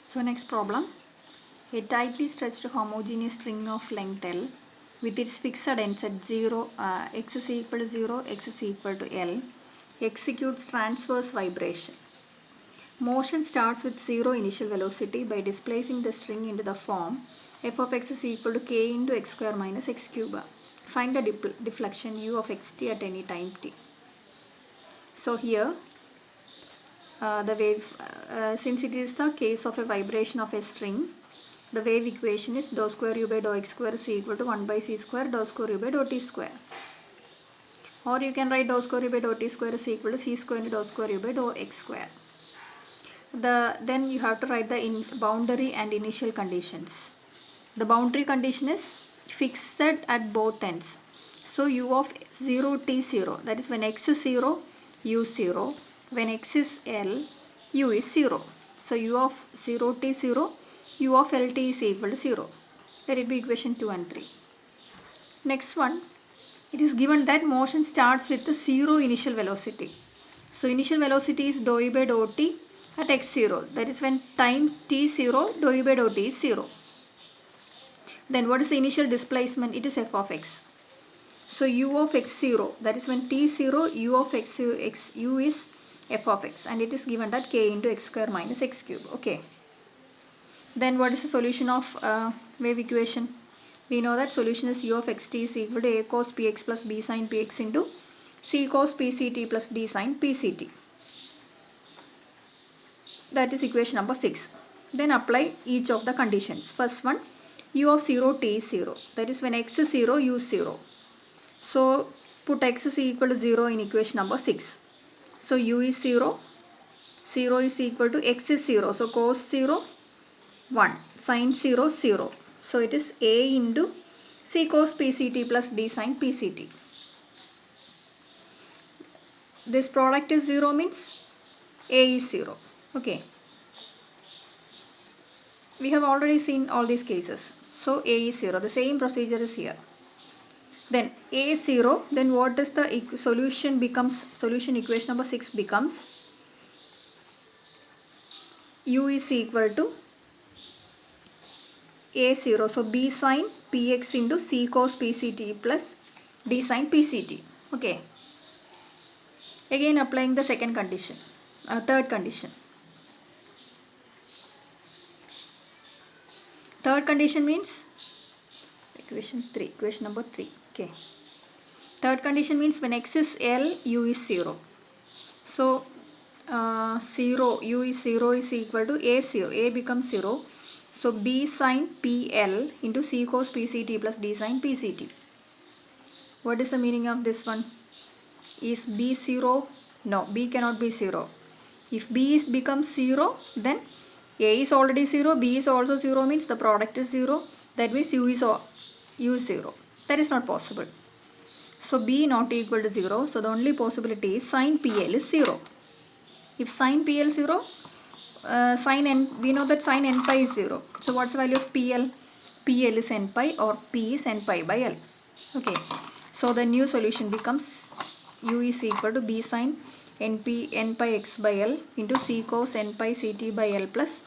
So next problem, a tightly stretched homogeneous string of length L with its fixed ends at 0, x is equal to 0, x is equal to L, executes transverse vibration. Motion starts with 0 initial velocity by displacing the string into the form f of x is equal to k into x square minus x cube. Find the deflection u of xt at any time t. So here the wave, since it is the case of a vibration of a string, the wave equation is dou square u by dou x square is equal to 1 by c square dou square u by dou t square. Or you can write dou square u by dou t square is equal to c square into dou square u by dou x square. Then you have to write the boundary and initial conditions. The boundary condition is fixed at both ends. So u of 0 t 0, that is when x is 0, u 0. When x is L, u is 0. So u of 0 t 0, u of L t is equal to 0. Let it be equation 2 and 3. Next one, it is given that motion starts with the 0 initial velocity. So initial velocity is dou u by dou t at x0. That is when time t 0, dou u by dou t is 0. Then what is the initial displacement? It is f of x. So u of x0, that is when t 0, u of u is f of x, and it is given that k into x square minus x cube. Okay. Then what is the solution of wave equation? We know that solution is u of xt is equal to a cos px plus b sin px into c cos pct plus d sin pct. That is equation number 6. Then apply each of the conditions. First one, u of 0 t is 0. That is when x is 0, u is 0. So put x is equal to 0 in equation number 6. So u is 0, 0 is equal to x is 0. So cos 0, 1, sin 0, 0. So it is a into c cos pct plus d sin pct. This product is 0 means a is 0. Okay. We have already seen all these cases. So a is 0. The same procedure is here. Then a is 0. Then what is the solution becomes? Solution equation number 6 becomes u is equal to a0. So b sin px into c cos pct plus d sin pct. Okay. Again applying the second condition, third condition. Third condition means equation number 3. Okay. Third condition means when x is L, u is 0. So 0, u is 0 is equal to a0. A becomes 0. So b sin pl into c cos pct plus d sin pct. What is the meaning of this one? Is b 0? No, b cannot be 0. If b becomes 0, then a is already 0, b is also 0 means the product is 0. That means u is 0. That is not possible. So b not equal to 0. So the only possibility is sin pl is 0. If sin pl 0, sin n, we know that sin n pi is 0. So what's the value of pl? Pl is n pi or p is n pi by l. Okay. So the new solution becomes u is equal to b sin n pi x by l into c cos n pi ct by l plus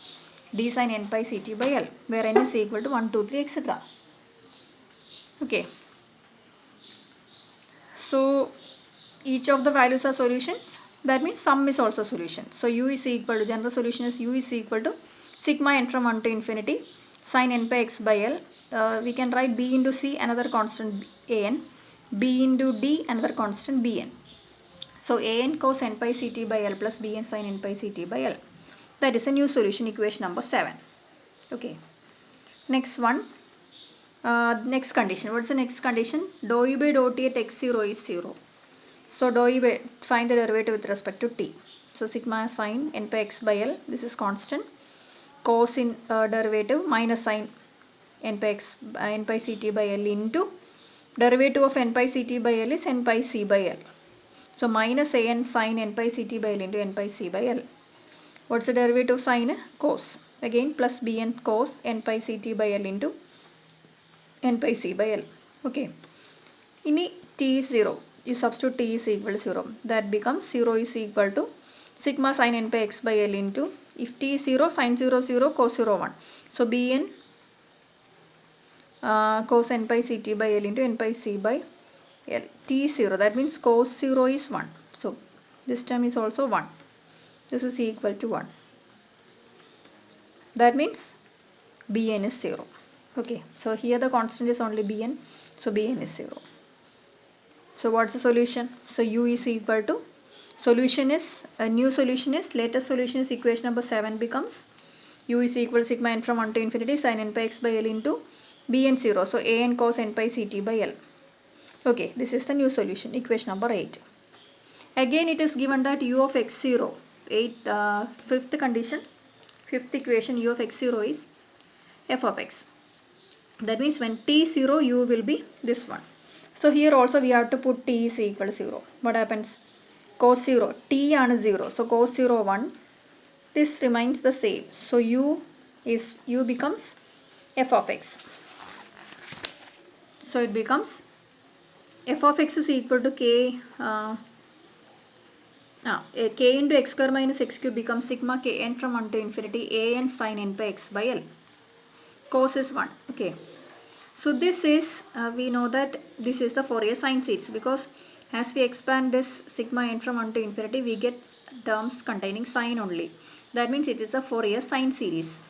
d sin n pi ct by l, where n is equal to 1, 2, 3, etc. Okay. So each of the values are solutions. That means sum is also solution. So u is equal to, general solution is u is equal to sigma n from 1 to infinity sin n pi x by l. We can write b into c, another constant an, b into d, another constant bn. So an cos n pi ct by l plus bn sin n pi ct by l. That is a new solution, equation number 7. Okay. Next one. Next condition. What is the next condition? Dou u by dou t at x0 is 0. So dou u by, find the derivative with respect to t. So sigma sin n pi x by l, this is constant. Cos in derivative minus sin n pi ct by l into derivative of n pi ct by l is n pi c by l. So minus an sin n pi ct by l into n pi c by l. What's the derivative of sin? Cos. Again plus bn cos n pi ct by l into n pi c by l. Okay. In t is 0. You substitute t is equal to 0. That becomes 0 is equal to sigma sin n pi x by l into If t is 0, sin 0 0, cos 0 1. So Bn cos n pi ct by L into n pi c by L. T is 0, that means cos 0 is 1. So this term is also 1. This is equal to 1. That means Bn is 0. Okay, so here the constant is only Bn, so Bn is 0. So what's the solution? So u is equal to, solution is, a new solution is, latest solution is equation number 7 becomes u is equal to sigma n from 1 to infinity sin n pi x by L into Bn 0. So an cos n pi ct by L. Okay, this is the new solution, equation number 8. Again it is given that u of x0, fifth condition, fifth equation, u of x0 is f of x. That means when t is 0, u will be this one. So here also we have to put t is equal to 0. What happens? Cos 0, t is 0. So cos 0 1. This remains the same. So u becomes f of x. So it becomes f of x is equal to k into x square minus x cube becomes sigma kn from 1 to infinity an sin n by x by L. Cos is 1. Okay. So this is, we know that this is the Fourier sine series, because as we expand this sigma n from 1 to infinity, we get terms containing sine only. That means it is a Fourier sine series.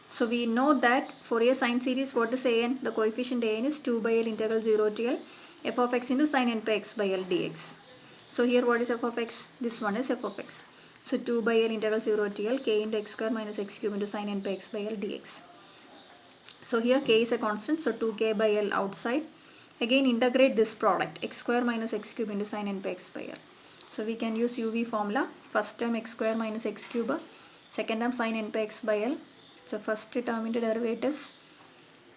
So we know that Fourier sine series, what is an? The coefficient an is 2 by L integral 0 to L f of x into sin n by x by L dx. So here what is f of x? This one is f of x. So 2 by L integral 0 to L k into x square minus x cube into sin n by x by L dx. So here k is a constant, so 2k by L outside. Again integrate this product, x square minus x cube into sin n by x by L. So we can use UV formula. First term x square minus x cube, second term sin n by x by L. So first term into derivatives,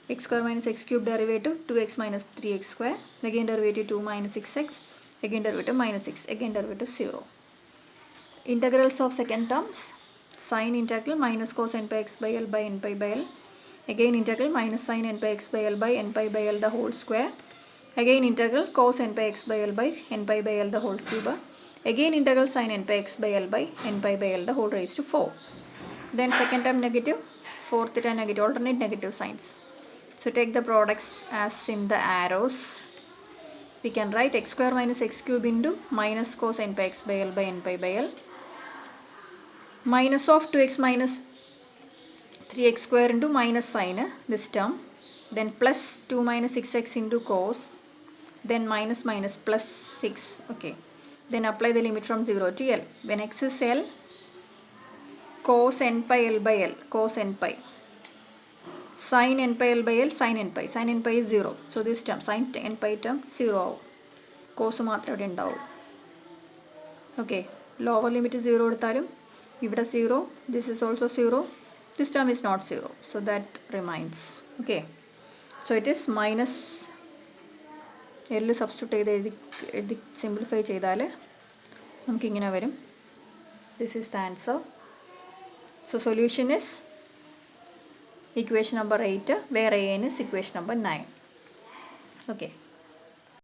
x square minus x cube derivative 2x minus 3x square, again derivative 2 minus 6x, again derivative minus 6, again derivative 0. Integrals of second terms, sin integral minus cos n pi x by L by n pi by L. Again integral minus sin n pi x by L by n pi by L the whole square. Again integral cos n pi x by L by n pi by L the whole cube. Again integral sin n pi x by L by n pi by L the whole raised to 4. Then second term negative, fourth term negative, alternate negative signs. So take the products as in the arrows. We can write x square minus x cube into minus cos n pi x by L by n pi by L. Minus of 2x minus 3x square into minus sin this term, then plus 2 minus 6x into cos, then minus minus plus 6. Okay, then apply the limit from 0 to L. When x is L, cos n pi L by L, cos n pi, sin n pi L by L, sin n pi is 0. So this term, sin n pi term 0, cos മാത്രമേ ഉണ്ടാവൂ. Okay, lower limit is 0 എടുത്താലും ഇവിടെ 0, this is also 0. This term is not 0, so that remains. Okay, so it is minus L substitute ചെയ്ത് simplify ചെയ്താൽ നമുക്ക് ഇങ്ങനെ വരും. This is the answer. So solution is equation number 8, where an is equation number 9. Okay.